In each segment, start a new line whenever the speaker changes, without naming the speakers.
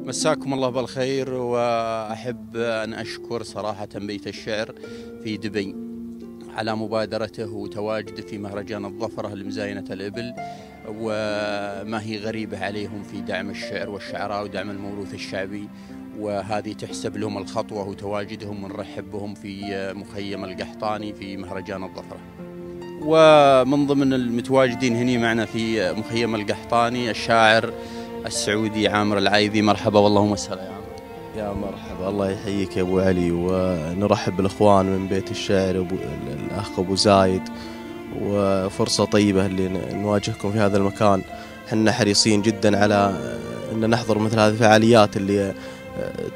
مساكم الله بالخير، وأحب أن أشكر صراحة بيت الشعر في دبي على مبادرته وتواجده في مهرجان الظفرة لمزاينة الإبل، وما هي غريبة عليهم في دعم الشعر والشعراء ودعم الموروث الشعبي، وهذه تحسب لهم الخطوة وتواجدهم، ونرحب بهم في مخيم القحطاني في مهرجان الظفرة. ومن ضمن المتواجدين هنا معنا في مخيم القحطاني الشاعر السعودي عامر العايذي. مرحبا واللهم السلام يا عامر.
يا مرحبا، الله يحييك يا ابو علي، ونرحب بالاخوان من بيت الشعر الاخ ابو زايد، وفرصه طيبه اللي نواجهكم في هذا المكان. احنا حريصين جدا على ان نحضر مثل هذه الفعاليات اللي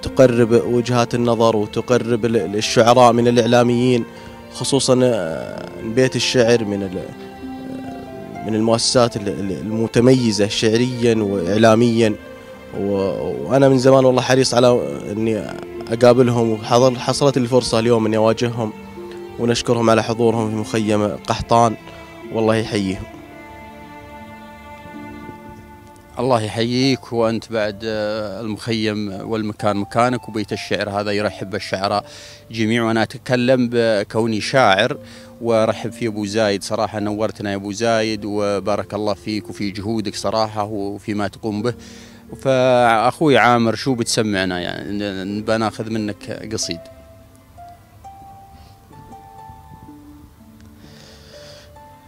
تقرب وجهات النظر وتقرب الشعراء من الاعلاميين، خصوصا بيت الشعر من المؤسسات المتميزة شعريا وإعلاميا، وأنا من زمان والله حريص على أني أقابلهم، وحصلت الفرصة اليوم أني أواجههم، ونشكرهم على حضورهم في مخيم قحطان، والله يحييهم.
الله يحييك، وأنت بعد المخيم والمكان مكانك، وبيت الشعر هذا يرحب بالشعراء جميع. وأنا أتكلم بكوني شاعر ورحب في أبو زايد، صراحة نورتنا يا أبو زايد، وبارك الله فيك وفي جهودك صراحة وفيما تقوم به. فأخوي عامر، شو بتسمعنا؟ يعني بناخذ منك قصيد.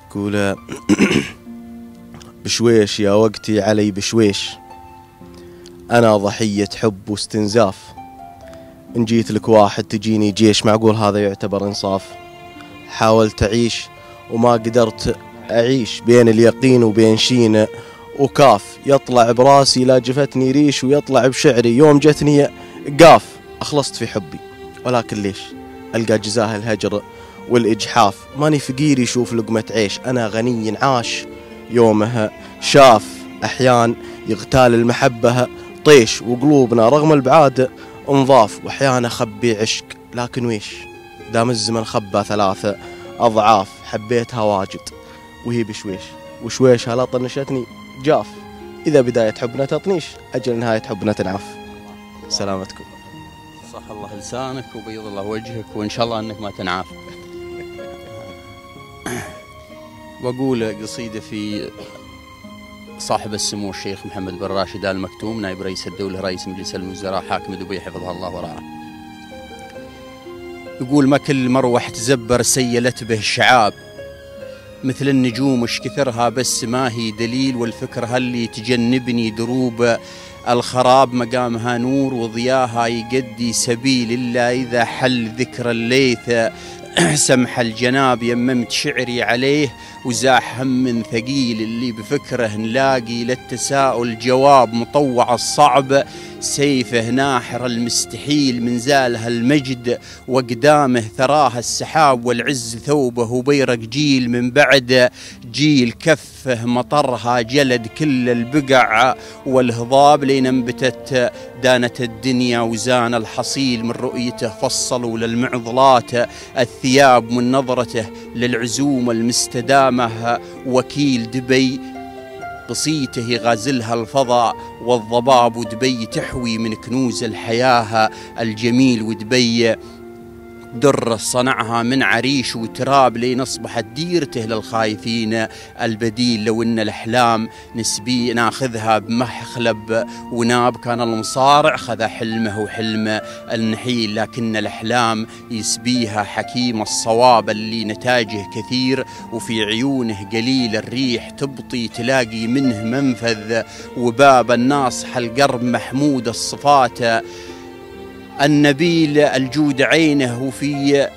قول بشويش يا وقتي علي بشويش، أنا ضحية حب واستنزاف، إن جيت لك واحد تجيني جيش، معقول هذا يعتبر إنصاف؟ حاولت أعيش وما قدرت أعيش بين اليقين وبين شين وكاف، يطلع براسي لا جفتني ريش، ويطلع بشعري يوم جتني قاف. أخلصت في حبي ولكن ليش ألقى جزاه الهجر والإجحاف، ماني فقير يشوف لقمة عيش، أنا غني عاش يومها شاف. أحيان يغتال المحبة طيش، وقلوبنا رغم البعاد انضاف، وأحيانا أخبي عشق لكن ويش، دام الزمن خبى 3 أضعاف. حبيتها واجد وهي بشويش، وشويشها لا طنشتني جاف، إذا بداية حبنا تطنيش أجل نهاية حبنا تنعف. سلامتكم.
صح الله لسانك وبيض الله وجهك، وإن شاء الله أنك ما تنعاف. وأقول قصيدة في صاحب السمو الشيخ محمد بن راشد آل مكتوم، نائب رئيس الدولة رئيس مجلس الوزراء حاكم دبي حفظها الله ورعاه. يقول: ما كل مروح تزبر سيلت به الشعاب، مثل النجوم اش كثرها بس ما هي دليل، والفكرة اللي تجنبني دروب الخراب، مقامها نور وضياها يقدي سبيل، إلا إذا حل ذكر الليث سمح الجناب، يممت شعري عليه وزاح هم ثقيل، اللي بفكره نلاقي للتساؤل جواب، مطوع الصعب سيفه ناحر المستحيل، من زالها المجد وقدامه ثراها السحاب، والعز ثوبه بيرق جيل من بعد جيل، كفه مطرها جلد كل البقع والهضاب، لين انبتت دانت الدنيا وزان الحصيل، من رؤيته فصلوا للمعضلات الثياب، من نظرته للعزوم المستدامة وكيل دبي، قصيته يغازلها الفضاء والضباب، ودبي تحوي من كنوز الحياة الجميل، ودبي در صنعها من عريش وتراب، لين أصبحت ديرته للخايفين البديل. لو إن الأحلام نسبي ناخذها بمخلب وناب، كان المصارع خذ حلمه وحلم النحيل، لكن الأحلام يسبيها حكيم الصواب، اللي نتاجه كثير وفي عيونه قليل الريح، تبطي تلاقي منه منفذ وباب، الناصح القرب محمود الصفات النبيل، الجود عينه وفي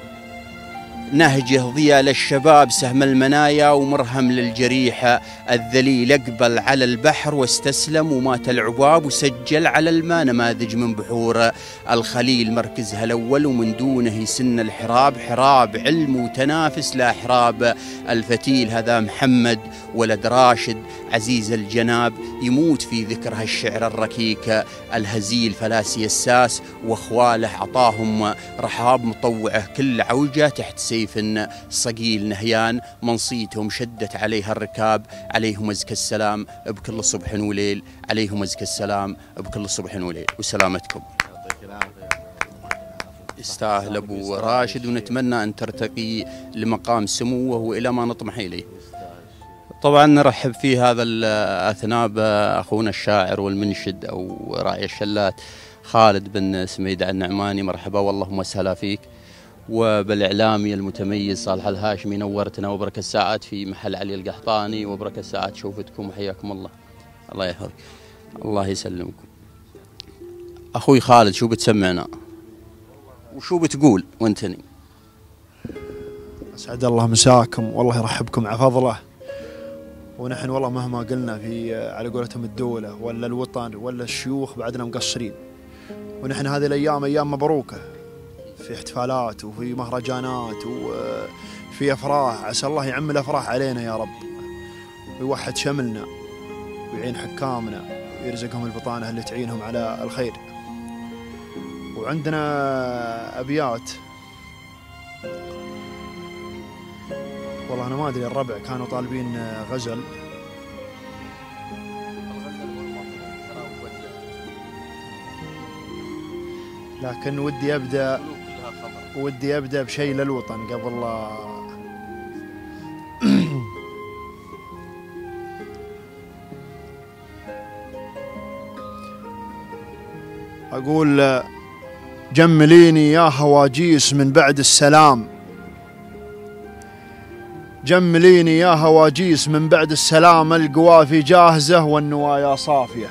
نهجه ضياء للشباب، سهم المنايا ومرهم للجريح الذليل، اقبل على البحر واستسلم ومات العباب، وسجل على الماء نماذج من بحور الخليل، مركزها الأول ومن دونه يسن الحراب، حراب علم وتنافس لا حراب الفتيل. هذا محمد ولد راشد عزيز الجناب، يموت في ذكرها الشعر الركيك الهزيل، فلاسي الساس واخواله عطاهم رحاب، مطوعه كل عوجه تحت سيف صقيل نهيان، منصيتهم شدت عليها الركاب، عليهم أزكى السلام بكل صبح وليل، عليهم أزكى السلام بكل صبح وليل. وسلامتكم. يستاهل أبو راشد، ونتمنى أن ترتقي لمقام سموه وإلى ما نطمح إليه. طبعا نرحب في هذا الأثناء بأخونا الشاعر والمنشد أو راعي الشلات خالد بن سميد النعماني. مرحبا والله وسهلا فيك. وبالإعلامي المتميز صالح الهاشمي، نورتنا وبركة الساعات في محل علي القحطاني، وبركة الساعات شوفتكم وحياكم الله. الله يحفظك، الله يسلمكم. أخوي خالد شو بتسمعنا وشو بتقول وانتني؟
أسعد الله مساكم، والله يرحبكم على فضله. ونحن والله مهما قلنا في على قولتهم الدولة ولا الوطن ولا الشيوخ بعدنا مقصرين. ونحن هذه الأيام أيام مبروكة، في احتفالات وفي مهرجانات وفي أفراح. عسى الله يعم الأفراح علينا يا رب، ويوحد شملنا ويعين حكامنا ويرزقهم البطانة اللي تعينهم على الخير. وعندنا أبيات والله أنا ما أدري، الربع كانوا طالبين غزل. لكن ودي أبدأ بشيء للوطن قبل لا أقول جمليني يا هواجيس من بعد السلام، جمليني يا هواجيس من بعد السلام، القوافي جاهزة والنوايا صافية.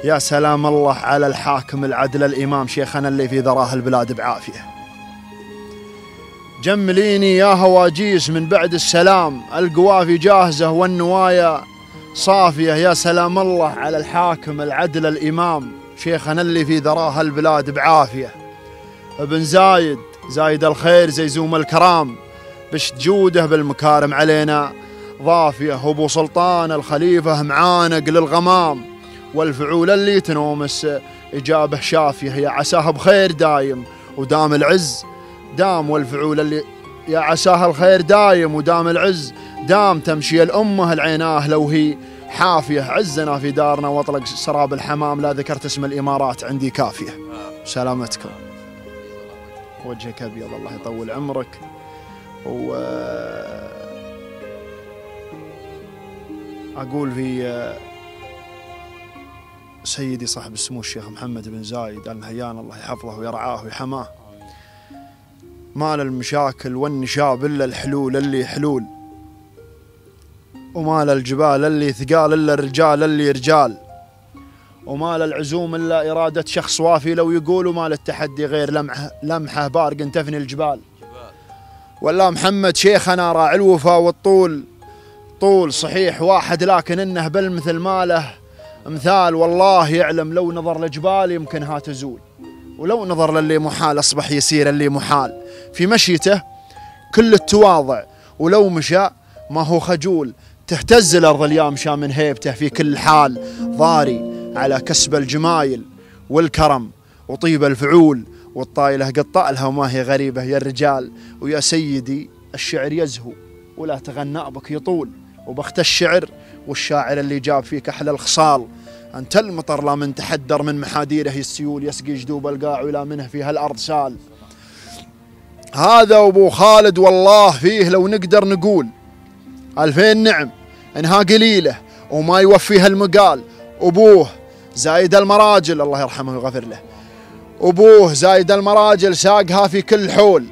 يا سلام الله على الحاكم العدل الإمام شيخنا اللي في ذراه البلاد بعافية. جمليني يا هواجيس من بعد السلام، القوافي جاهزة والنوايا صافية. يا سلام الله على الحاكم العدل الإمام شيخنا اللي في ذراه البلاد بعافية. ابن زايد زايد الخير زيزوم الكرام، بشت جوده بالمكارم علينا ضافية. وابو سلطان الخليفة معانق للغمام، والفعول اللي تنومس إجابة شافية. يا عساه بخير دايم ودام العز دام، والفعول اللي يا عساه الخير دايم ودام العز دام. تمشي الأمة العيناه لو هي حافية، عزنا في دارنا واطلق سراب الحمام، لا ذكرت اسم الإمارات عندي كافية. سلامتكم، وجهك أبيض الله يطول عمرك. أقول في سيدي صاحب السمو الشيخ محمد بن زايد آل نهيان الله يحفظه ويرعاه ويحماه، ما للمشاكل والنشاب إلا الحلول اللي حلول، وما للجبال اللي ثقال إلا الرجال اللي رجال، وما للعزوم إلا إرادة شخص وافي لو يقول، وما للتحدي غير لمحه بارق تفني الجبال. والله محمد شيخنا راعي الوفا والطول، طول صحيح واحد لكن إنه بالمثل ماله مثال. والله يعلم لو نظر لجبال يمكنها تزول، ولو نظر للي محال أصبح يسير اللي محال. في مشيته كل التواضع، ولو مشى ما هو خجول، تهتز الأرض اليوم مشى من هيبته في كل حال. ضاري على كسب الجمايل والكرم وطيب الفعول، والطايلة قطع لها وما هي غريبة يا الرجال. ويا سيدي الشعر يزهو ولا تغنى بك يطول، وبخت الشعر والشاعر اللي جاب فيك أحلى الخصال. أنت المطر لا من تحدر من محاديره السيول، يسقي جدوب القاع ولا منه فيها الأرض سال. هذا أبو خالد والله فيه لو نقدر نقول 2000 نعم إنها قليلة وما يوفيها المقال. أبوه زايد المراجل الله يرحمه ويغفر له، أبوه زايد المراجل ساقها في كل حول،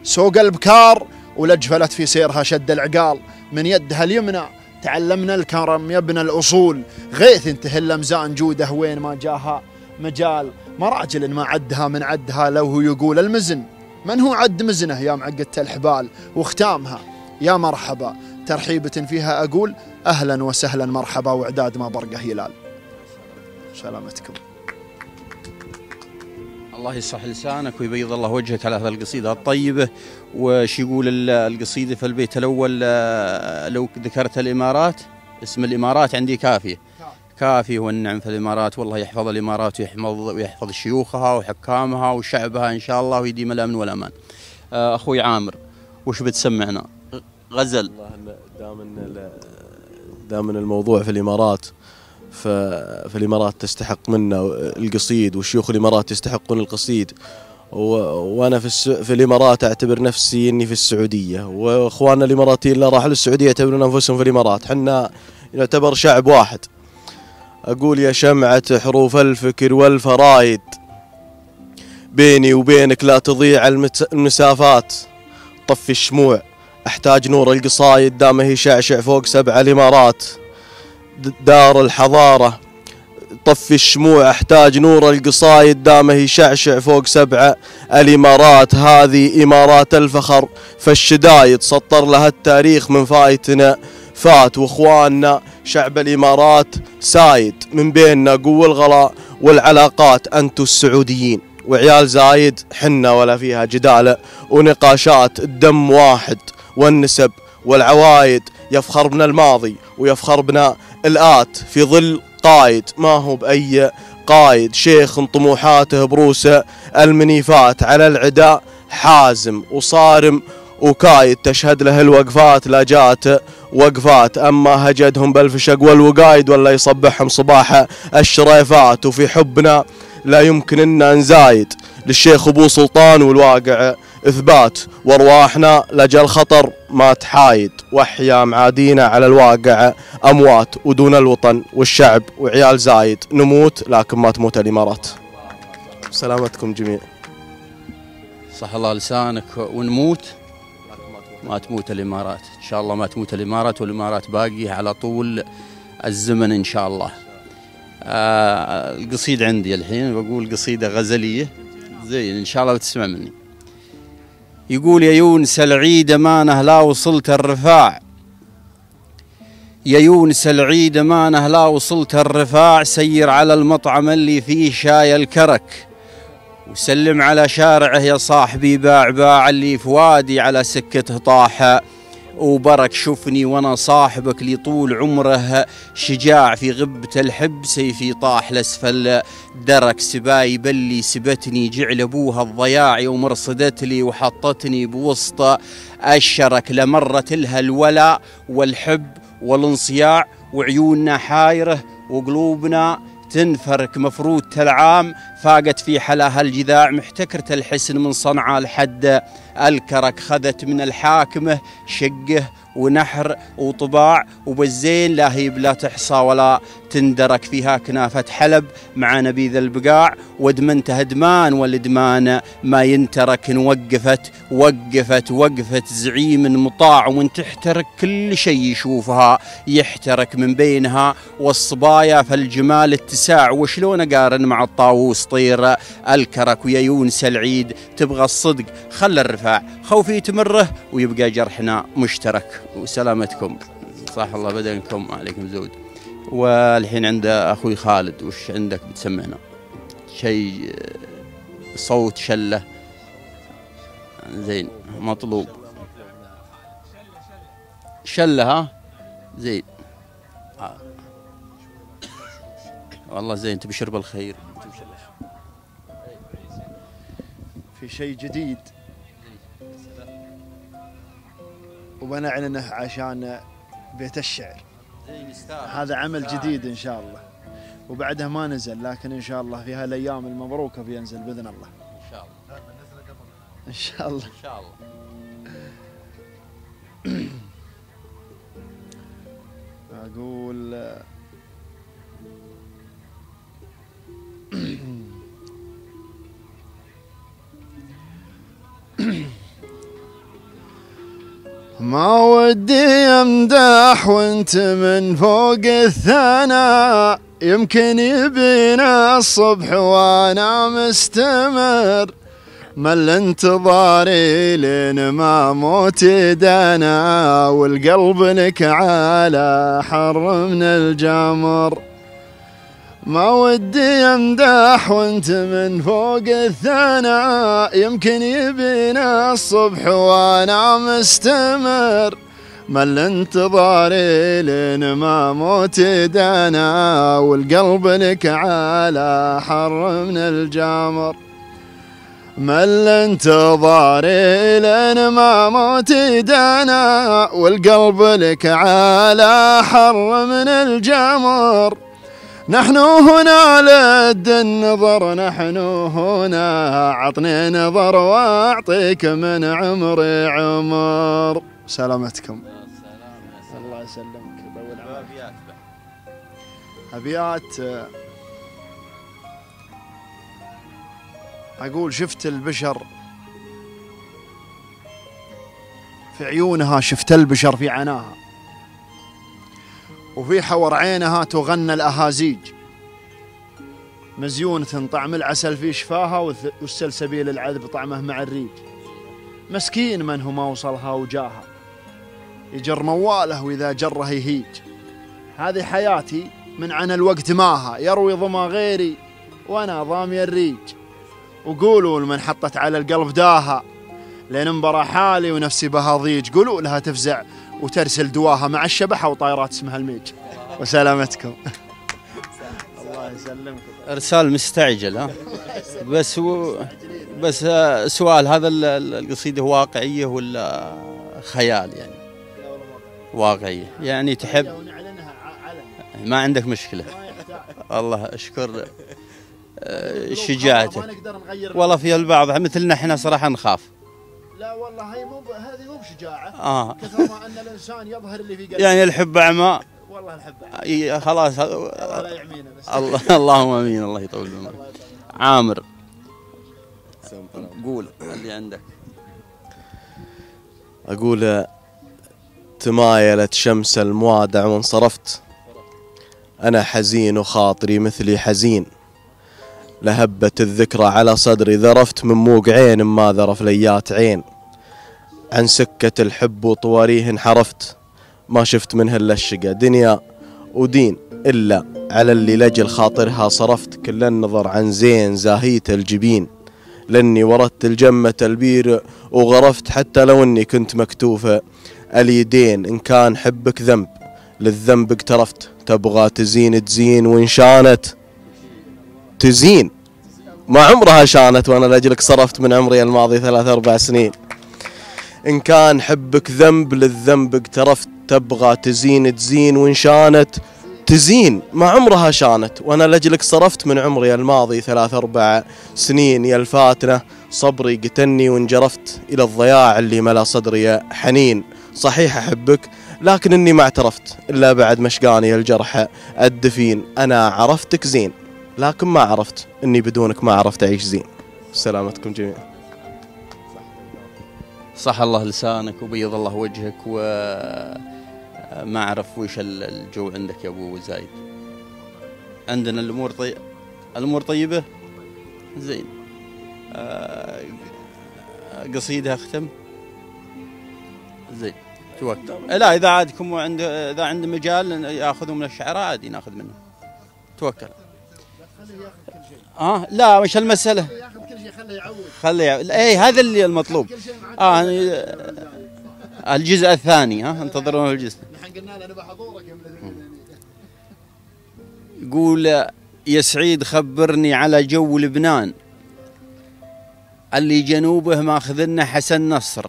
سوق البكار ولجفلت في سيرها شد العقال. من يدها اليمنى تعلمنا الكرم يا ابن الأصول، غيث تهل مزان جوده وين ما جاها مجال. مراجل ما عدها من عدها لو هو يقول المزن، من هو عد مزنه يا معقدة الحبال. واختامها يا مرحبا ترحيبة فيها أقول أهلا وسهلا مرحبا، وإعداد ما برقه هلال. سلامتكم.
الله يصح لسانك ويبيض الله وجهك على هذه القصيدة الطيبة. وش يقول القصيدة في البيت الأول؟ لو ذكرت الإمارات اسم الإمارات عندي كافية، كافية والنعم في الإمارات. والله يحفظ الإمارات ويحفظ شيوخها وحكامها وشعبها إن شاء الله، ويديم الأمن والأمان. أخوي عامر وش بتسمعنا؟ غزل.
دام الموضوع في الإمارات، فالإمارات تستحق منا القصيد، والشيوخ الإمارات يستحقون القصيد، وأنا في الإمارات أعتبر نفسي إني في السعودية، وإخواننا الإماراتيين اللي راحوا للسعودية يعتبرون أنفسهم في الإمارات. حنا نعتبر شعب واحد. أقول يا شمعة حروف الفكر والفرايد، بيني وبينك لا تضيع المسافات، طفي الشموع أحتاج نور القصايد، دامه يشعشع فوق 7 الإمارات. دار الحضارة طفي الشموع أحتاج نور القصايد، دامه يشعشع فوق 7 الإمارات. هذه إمارات الفخر، فالشدايد سطر لها التاريخ من فايتنا فات، واخواننا شعب الإمارات سايد من بيننا قوة الغلاء والعلاقات. أنتوا السعوديين وعيال زايد حنا ولا فيها جدال ونقاشات، الدم واحد والنسب والعوايد، يفخر بنا الماضي ويفخر بنا الآت، في ظل قايد ما هو بأي قايد، شيخ طموحاته بروسه المنيفات، على العداء حازم وصارم وكايد، تشهد له الوقفات لا جات وقفات، أما هجدهم بالفشق والوقايد ولا يصبحهم صباح الشريفات. وفي حبنا لا يمكن أن نزايد للشيخ أبو سلطان، والواقع إثبات، وارواحنا لجل خطر ما تحايد، واحيا معادينا على الواقع أموات، ودون الوطن والشعب وعيال زايد نموت لكن ما تموت الإمارات. سلامتكم جميع.
صح الله لسانك. ونموت ما تموت الإمارات إن شاء الله، ما تموت الإمارات، والإمارات باقية على طول الزمن إن شاء الله. القصيدة عندي الحين بقول قصيدة غزلية زين إن شاء الله بتسمع مني. يقول يا يونس العيد مانه لا وصلت الرفاع، يا يونس العيد مانه لا وصلت الرفاع، سير على المطعم اللي فيه شاي الكرك، وسلم على شارعه يا صاحبي باع باع، اللي في وادي على سكته طاح وبرك. شوفني وانا صاحبك لطول عمره شجاع، في غبة الحب سيفي طاح لاسفل درك، سبايب اللي سبتني جعل ابوها الضياع، يوم رصدت لي وحطتني بوسط الشرك، لمرت لها الولاء والحب والانصياع، وعيوننا حايره وقلوبنا تنفرك، مفروض العام فاقت في حلاها الجذاع، محتكرة الحسن من صنعاء لحد الكرك، خذت من الحاكمه شقه ونحر وطباع، وبالزين لا هي بلا تحصى ولا تندرك، فيها كنافة حلب مع نبيذ البقاع، وادمنت هدمان والادمان ما ينترك، وقفت وقفة زعيم مطاع، ومن تحترك كل شيء يشوفها يحترك، من بينها والصبايا فالجمال اتساع، وشلون اقارن مع الطاووس طير الكرك. ويا يونس العيد تبغى الصدق خل الرفاع، خوفي تمره ويبقى جرحنا مشترك. وسلامتكم صح الله بدنكم عليكم زود. والحين عند اخوي خالد، وش عندك بتسمعنا؟ شيء صوت شله زين مطلوب. شله ها زين والله زين. تبي شرب الخير
في شيء جديد وبنعلنه عشان بيت الشعر. هذا عمل جديد إن شاء الله، وبعدها ما نزل، لكن إن شاء الله في هالأيام المبروكة بينزل بإذن الله إن شاء الله. إن شاء الله إن شاء الله. أقول ما ودي امدح وانت من فوق الثناء، يمكن يبينا الصبح وانا مستمر، مل انتظاري لين ما موت دنا، والقلب لك على حر من الجمر. ما ودي امدح وانت من فوق الثناء، يمكن يبينا الصبح وانا مستمر، مل انتظاري لين ما موت دنا، والقلب لك على حر من الجمر. مل انتظاري لين ما موت دانا، والقلب لك على حر من الجمر. نحن هنا لد النظر، نحن هنا عطني نظر واعطيك من عمري عمر. سلامتكم. الله يسلمك. يطول عمرك. أبيات أقول شفت البشر في عيونها، شفت البشر في عناها، وفي حور عينها تغنى الأهازيج، مزيونة طعم العسل في شفاها، والسلسبيل العذب طعمه مع الريج. مسكين من هو ما وصلها وجاها، يجر مواله وإذا جره يهيج. هذه حياتي من عن الوقت ماها، يروي ظما غيري وأنا ضامي الريج. وقولوا لمن حطت على القلب داها، لين انبرى حالي ونفسي بها ضيج. قولوا لها تفزع وترسل دواها مع الشبحة وطائرات اسمها الميج. وسلامتكم. الله يسلمكم.
ارسال مستعجل ها. بس سؤال، هذا القصيدة واقعية ولا خيال؟ يعني واقعية، يعني تحب ما عندك مشكلة. الله أشكر شجاعتك. والله في البعض مثلنا احنا صراحة نخاف.
لا والله هذه مو بشجاعة. كثر ما أن الإنسان يظهر اللي في قلبه.
يعني الحب أعمى.
والله الحب
خلاص.
الله لا يعمينا بس.
اللهم امين. الله يطول عمرك. عامر قول اللي عندك.
أقول تمايلت شمس الموادع وانصرفت، أنا حزين وخاطري مثلي حزين، لهبت الذكرى على صدري ذرفت، من موق عين ما ذرف ليات عين، عن سكة الحب وطواريه انحرفت، ما شفت منها إلا الشقا دنيا ودين، إلا على اللي لجل خاطرها صرفت، كل النظر عن زين زاهيت الجبين، لاني وردت الجمة البير وغرفت، حتى لو اني كنت مكتوفة اليدين، ان كان حبك ذنب للذنب اقترفت، تبغى تزين تزين وان شانت تزين، ما عمرها شانت وانا لاجلك صرفت من عمري الماضي 3-4 سنين، ان كان حبك ذنب للذنب اقترفت، تبغى تزين تزين وان شانت تزين، ما عمرها شانت وانا لاجلك صرفت من عمري الماضي 3-4 سنين، يا الفاتنة صبري قتلني وانجرفت، الى الضياع اللي ملا صدري حنين، صحيح احبك لكن اني ما اعترفت الا بعد مشقاني الجرح الدفين، انا عرفتك زين لكن ما عرفت اني بدونك ما عرفت اعيش زين. سلامتكم جميعا.
صح الله لسانك وبيض الله وجهك، وما أعرف وش الجو عندك يا أبو زايد. عندنا الأمور طيبة زين. قصيدة أختم زين توكل. لا إذا عادكم إذا عنده مجال يأخذوا من الشعراء عادي ناخذ منه. توكل. لا مش المسألة.
ياخذ كل شيء
خليه يعود. ايه هذا اللي المطلوب. الجزء الثاني انتظرون الجزء.
نحن قلنا له انا بحضورك
يقول يا سعيد خبرني على جو لبنان اللي جنوبه ماخذ لنا حسن نصر،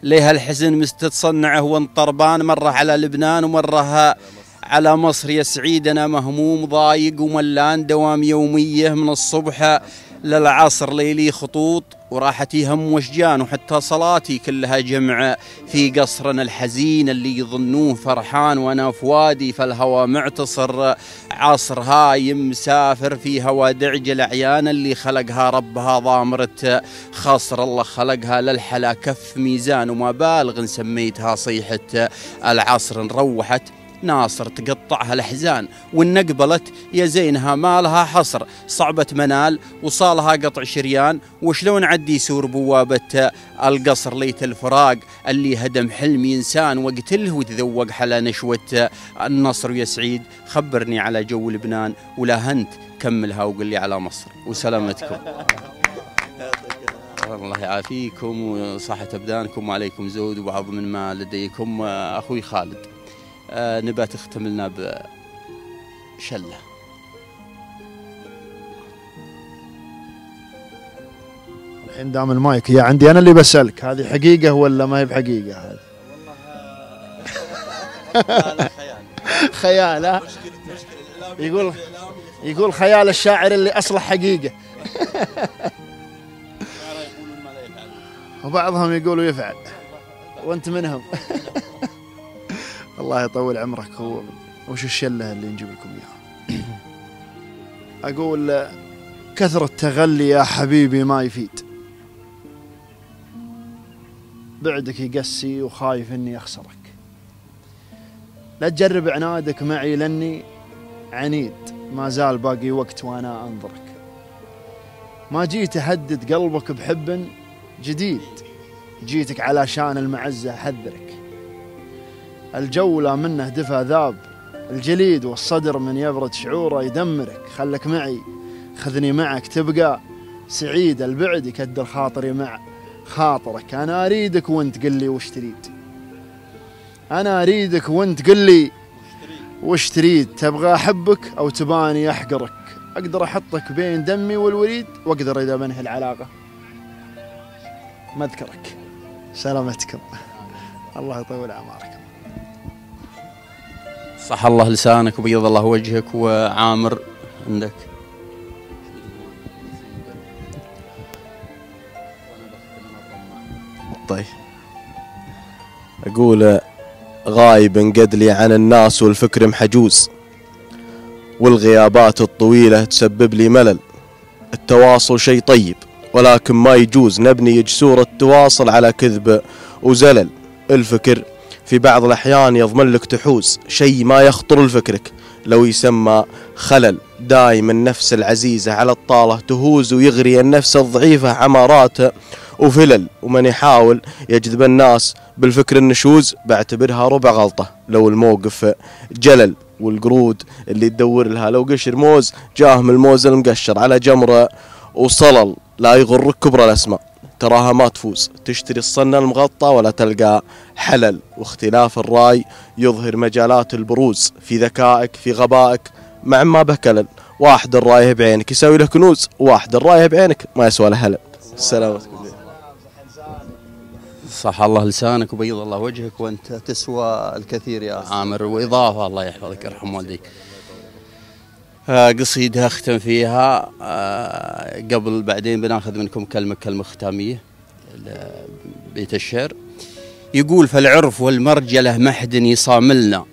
ليه الحزن مستتصنعه وانطربان، مرة على لبنان ومرة على مصر. يا سعيد أنا مهموم ضايق وملان، دوام يومية من الصبح للعصر، ليلي خطوط وراحتي هم وشجان، وحتى صلاتي كلها جمع في قصرنا الحزين اللي يظنوه فرحان، وأنا في وادي فالهوى معتصر، عصر هايم مسافر في هوا دعج الأعيان، اللي خلقها ربها ضامرة خصر، الله خلقها للحلا كف ميزان، وما بالغ سميتها صيحة العصر، نروحت ناصر تقطعها الأحزان، وإن قبلت يا زينها ما لها حصر، صعبة منال وصالها قطع شريان، وشلون عدي سور بوابة القصر، ليت الفراق اللي هدم حلمي إنسان، وقتله وتذوق حلا نشوة النصر. يا سعيد خبرني على جو لبنان، ولا هنت كملها وقل لي على مصر. وسلامتكم. الله يعافيكم وصحة أبدانكم، وعليكم زود وبعض من ما لديكم. أخوي خالد نبات تختم لنا بشلة.
الحين دام المايك هي عندي أنا اللي بسألك، هذه حقيقة ولا ما هي بحقيقة هذه؟
والله
خيال. ها؟ يقول خيال الشاعر اللي أصله حقيقة. وبعضهم يقولوا يفعل وأنت منهم. الله يطول عمرك. وش الشلة اللي نجيب لكم إياها؟ أقول كثرة تغلي يا حبيبي ما يفيد، بعدك يقسي وخايف إني أخسرك، لا تجرب عنادك معي لأني عنيد، ما زال باقي وقت وأنا أنظرك، ما جيت أهدد قلبك بحب جديد، جيتك علشان المعزة أحذرك، الجولة منه دفى ذاب الجليد، والصدر من يبرد شعوره يدمرك، خلك معي خذني معك تبقى سعيد، البعد يكدر خاطري مع خاطرك، أنا أريدك وأنت قل لي وش تريد، أنا أريدك وأنت قل لي وش تريد، تبغى أحبك أو تباني أحقرك، أقدر أحطك بين دمي والوريد، وأقدر إذا بنهي العلاقة ما أذكرك. سلامتكم. الله يطول أعماركم.
صح الله لسانك وبيض الله وجهك. وعامر عندك؟
طيب أقول غايب قدلي عن الناس والفكر محجوز، والغيابات الطويلة تسبب لي ملل، التواصل شيء طيب ولكن ما يجوز نبني جسور التواصل على كذب وزلل، الفكر في بعض الأحيان يضمن لك تحوز شيء ما يخطر لفكرك، لو يسمى خلل، دايم النفس العزيزة على الطالة تهوز، ويغري النفس الضعيفة عمارات وفلل، ومن يحاول يجذب الناس بالفكر النشوز بعتبرها ربع غلطة، لو الموقف جلل، والقرود اللي تدور لها لو قشر موز جاه من الموز المقشر على جمرة وصلل، لا يغرك كبر الأسماء تراها ما تفوز، تشتري الصنة المغطى ولا تلقى حلل، واختلاف الرأي يظهر مجالات البروز، في ذكائك في غبائك مع ما بكلل، واحد الرايه بعينك يسوي له كنوز، واحد الرايه بعينك ما يسوى له هلل. سلامتكم.
صح الله لسانك وبيض الله وجهك، وأنت تسوى الكثير يا عامر، وإضافة الله يحفظك يرحم والديك. قصيدة أختم فيها قبل بعدين بناخذ منكم كلمة ختامية. بيت الشعر يقول: فالعرف والمرجلة محد يصاملنا،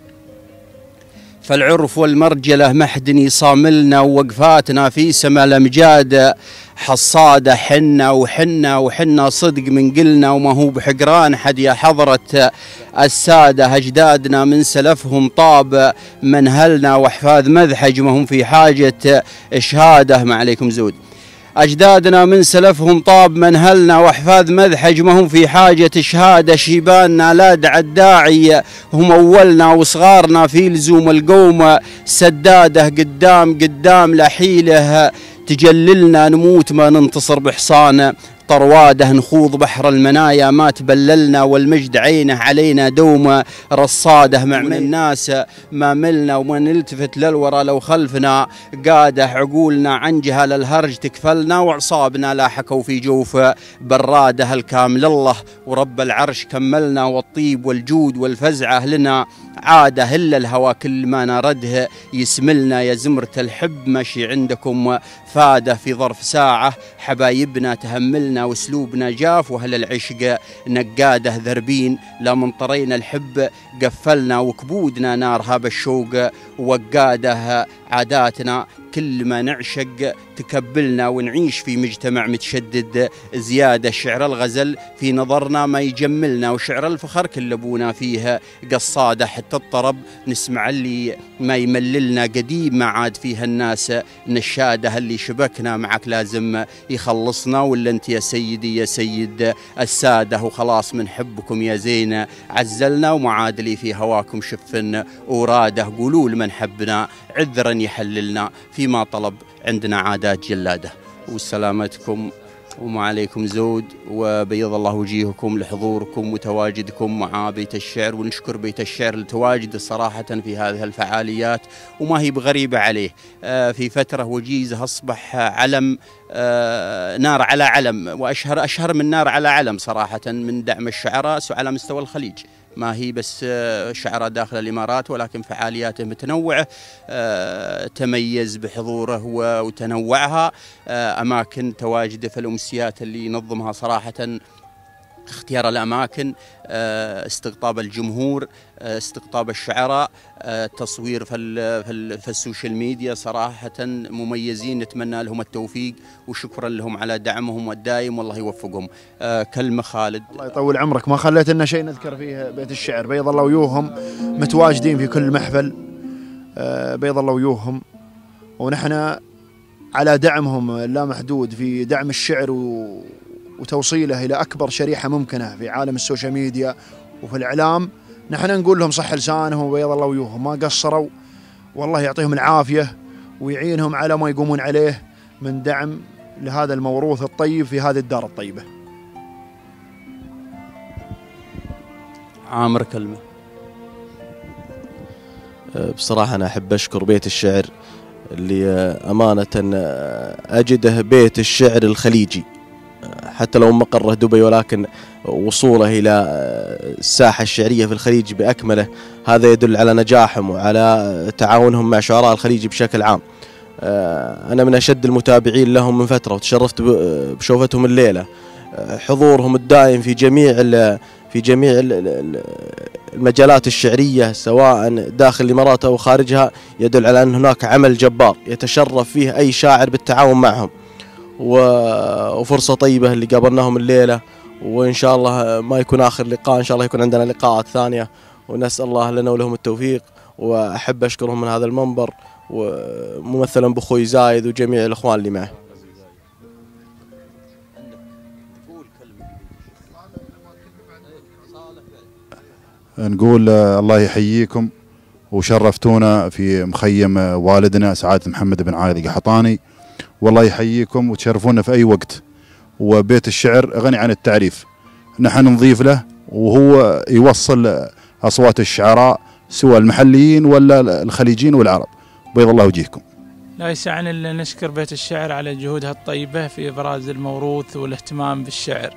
فالعرف والمرجلة محد يصاملنا، ووقفاتنا في سما الأمجاد حصادة، حنا صدق من قلنا، وما هو بحقران حد يا حضرة السادة، أجدادنا من سلفهم طاب منهلنا، وأحفاد مذحج ما هم في حاجة إشهاده. ما عليكم زود. أجدادنا من سلفهم طاب منهلنا، وأحفاد مذحج ما هم في حاجة شهادة، شيباننا لا دع الداعي هم أولنا، وصغارنا في لزوم القوم سداده، قدام لحيله تجللنا، نموت ما ننتصر بحصان طرواده، نخوض بحر المنايا ما تبللنا، والمجد عينه علينا دوم رصاده، مع من الناس ما ملنا، وما نلتفت للورى لو خلفنا قاده، عقولنا عن جهل الهرج تكفلنا، وعصابنا لا حكوا في جوف براده، الكامل الله ورب العرش كملنا، والطيب والجود والفزعه لنا عاده، إلا الهوى كل ما نرده يسملنا، يا زمرة الحب مشي عندكم فاده، في ظرف ساعة حبايبنا تهملنا، واسلوبنا جاف وهل العشق نقاده، ذربين لا من طرينا الحب قفلنا، وكبودنا نار هاب الشوق وقاده، عاداتنا كل ما نعشق تكبلنا، ونعيش في مجتمع متشدد زيادة، شعر الغزل في نظرنا ما يجملنا، وشعر الفخر كل ابونا فيه قصاده، حتى الطرب نسمع اللي ما يمللنا، قديم ما عاد فيها الناس نشاده، اللي شبكنا معك لازم يخلصنا، ولا انت يا سيدي يا سيد الساده، وخلاص من حبكم يا زين عزلنا، ومعادلي في هواكم شفن وراده، قولوا لمن حبنا عذرا يحللنا، فيما طلب عندنا عادات جلاده. وسلامتكم وما عليكم زود، وبيض الله وجيهكم لحضوركم وتواجدكم مع بيت الشعر، ونشكر بيت الشعر لتواجده صراحة في هذه الفعاليات، وما هي بغريبة عليه. في فترة وجيزة أصبح علم نار على علم، وأشهر من نار على علم صراحة من دعم الشعراء على مستوى الخليج. ما هي بس شعراء داخل الإمارات، ولكن فعالياته متنوعة، تميز بحضوره وتنوعها. أماكن تواجده في الأمسيات اللي ينظمها صراحة، اختيار الأماكن، استقطاب الجمهور، استقطاب الشعراء، التصوير في السوشيال ميديا، صراحة مميزين، نتمنى لهم التوفيق وشكرا لهم على دعمهم الدائم، والله يوفقهم. كلمة خالد.
الله يطول عمرك، ما خليت لنا شيء نذكر فيه بيت الشعر، بيض الله وجوههم متواجدين في كل محفل، بيض الله وجوههم، ونحن على دعمهم لا محدود في دعم الشعر وتوصيله إلى أكبر شريحة ممكنة في عالم السوشيال ميديا وفي الإعلام. نحن نقول لهم صح لسانهم وبيض الله وجوههم، ما قصروا، والله يعطيهم العافية ويعينهم على ما يقومون عليه من دعم لهذا الموروث الطيب في هذه الدار الطيبة.
عامر كلمة.
بصراحة أنا أحب أشكر بيت الشعر اللي أمانة أجده بيت الشعر الخليجي، حتى لو مقره دبي، ولكن وصوله إلى الساحة الشعرية في الخليج بأكمله هذا يدل على نجاحهم وعلى تعاونهم مع شعراء الخليج بشكل عام. أنا من أشد المتابعين لهم من فترة، وتشرفت بشوفتهم الليلة. حضورهم الدائم في جميع المجالات الشعرية سواء داخل الإمارات أو خارجها يدل على أن هناك عمل جبار يتشرف فيه أي شاعر بالتعاون معهم، وفرصة طيبة اللي قابلناهم الليلة، وإن شاء الله ما يكون آخر لقاء، إن شاء الله يكون عندنا لقاءات ثانية، ونسأل الله لنا ولهم التوفيق. وأحب أشكرهم من هذا المنبر، وممثلا بأخوي زايد وجميع الأخوان اللي معه.
نقول الله يحييكم، وشرفتونا في مخيم والدنا سعادة محمد بن عايض القحطاني، والله يحييكم وتشرفونا في أي وقت. وبيت الشعر غني عن التعريف، نحن نضيف له وهو يوصل أصوات الشعراء سواء المحليين ولا الخليجيين والعرب. بيض الله وجهكم.
لا يسعني إلا نشكر بيت الشعر على جهودها الطيبة في إبراز الموروث والاهتمام بالشعر.